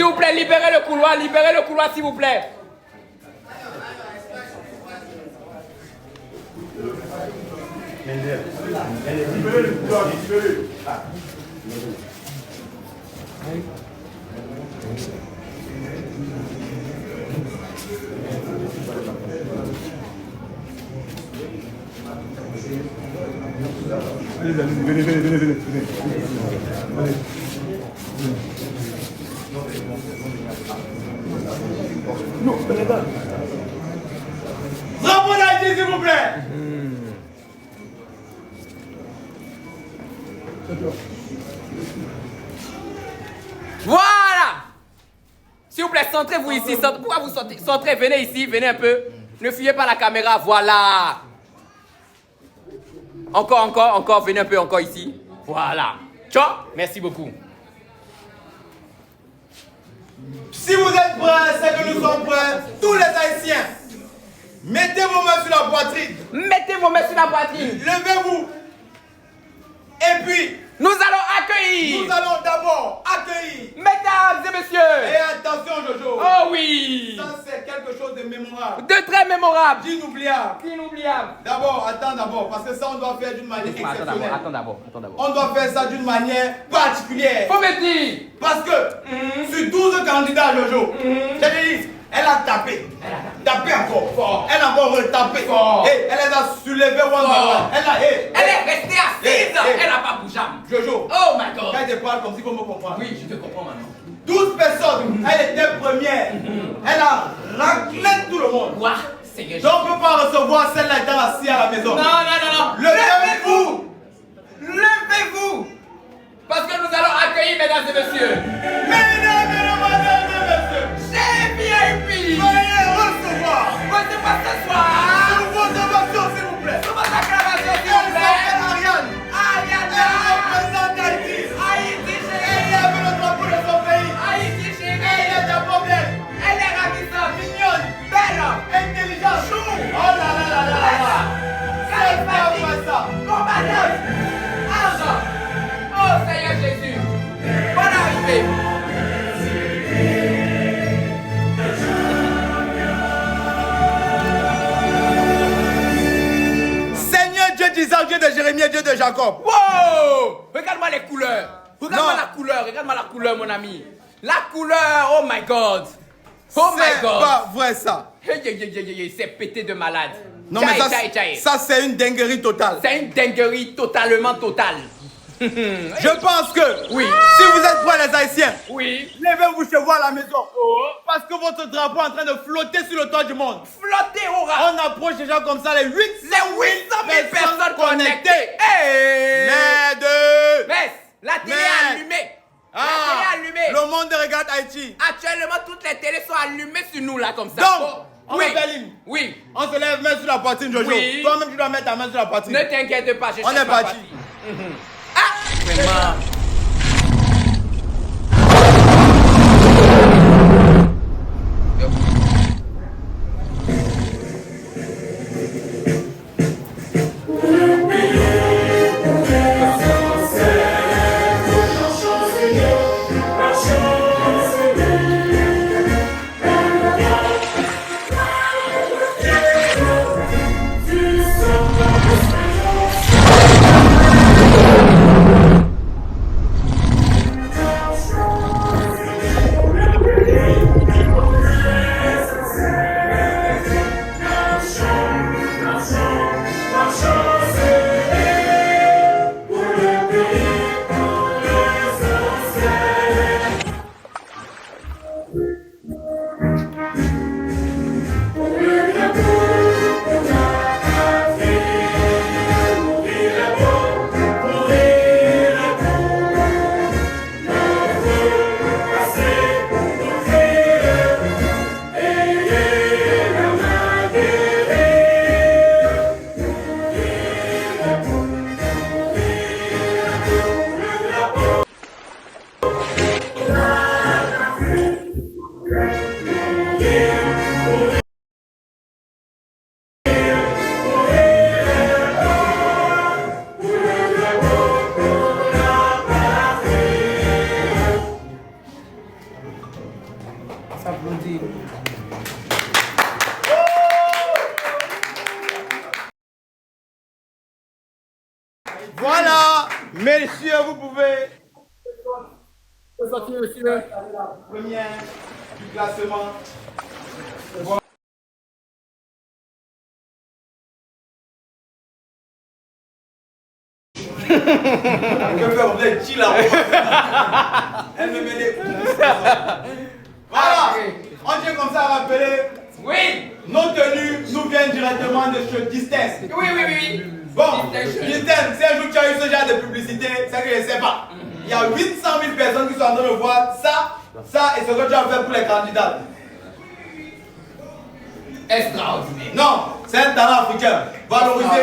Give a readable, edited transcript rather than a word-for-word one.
vous plaît, libérez le couloir s'il vous plaît. Libérez le couloir, libérez. Allez, venez. Allez. Non, venez pas. Drapeau d'Haïti, s'il vous plaît. Voilà. S'il vous plaît, centrez-vous ici. Pourquoi vous centrez? Venez ici, venez un peu. Ne fuyez pas la caméra, voilà. Encore, venez un peu encore ici. Voilà. Ciao, merci beaucoup. Si vous êtes prêts, c'est que nous sommes prêts. Tous les Haïtiens, mettez vos mains sur la poitrine. Mettez vos mains sur la poitrine. Levez-vous. Et puis, nous allons d'abord accueillir. Mesdames et messieurs. Et attention, Jojo. Oh oui. Ça, c'est quelque chose de mémorable. De très mémorable. D'inoubliable. Attends d'abord, parce que ça, on doit faire d'une manière exceptionnelle. Attends d'abord. On doit faire ça d'une manière particulière. Faut me dire. Parce que, sur 12 candidats, Jojo, j'ai dit, elle a tapé. Tapé encore. Fort. Elle a encore retapé. Fort. Et elle les a soulevés one by one. Elle est restée assise. Elle n'a pas bougé. Jojo. Oh my God. Quand elle te parle comme si vous me comprenez. Oui, je te comprends maintenant. 12 personnes. Elle était première. Elle a raclé tout le monde. Quoi? Seigneur. Donc on ne peut pas recevoir celle-là étant assise à la maison. Non. Levez-vous. Levez-vous. Parce que nous allons accueillir, mesdames et messieurs. Mesdames et messieurs. Chez VIP. Veuillez recevoir. Recevoir ce soir. Sous vos ovations, s'il vous plaît. Sous votre acclamation, s'il vous plaît. Ariane. Ariana. Elle représente Haïti. Haïti, chérie. Elle lève le drapeau de son pays. Haïti, chérie. Elle est d'abord belle. Elle est ravissante. Mignonne. Belle. Intelligente. Chou. Oh là là. C'est pas vrai ça. Combattante. Argent. Oh Seigneur Jésus. Bonne arrivée. Seigneur Dieu d'Isaac, Dieu de Jérémie, Dieu de Jacob. Wow! Regarde-moi les couleurs. Regarde-moi la couleur, mon ami. La couleur, oh my God. Oh my C'est God. pas vrai ça. C'est pété de malade. Non mais ça c'est une dinguerie totale. C'est une dinguerie totalement totale. Je pense que oui. Si vous êtes prêts les Haïtiens, oui. Levez-vous chez vous à la maison. Parce que votre drapeau est en train de flotter sur le toit du monde. Flotter au ras. On approche déjà comme ça les 800 000 personnes connectées. Hey. Mais la télé est allumée. La télé est allumée. Le monde regarde Haïti. Actuellement, toutes les télés sont allumées sur nous là comme ça. Donc, on va faire l'hymne. Oui. On se lève main sur la poitrine, Jojo. Oui. Toi-même, tu dois mettre ta main sur la poitrine. Ne t'inquiète pas, on est parti. Ah, vraiment. Messieurs, vous pouvez. Sortir, monsieur. Première du classement. Je vais faire un petit là. Elle me met des coups. Voilà. On tient comme ça à rappeler. Oui. Nos tenues nous viennent directement de chez Distance. Oui. Bon, Distance, si un jour tu as eu ce genre de publicité, c'est que je ne sais pas. Il y a 800 000 personnes qui sont en train de voir ça et ce que tu as fait pour les candidats. Extraordinaire. Non, c'est un talent africain. Valorisé.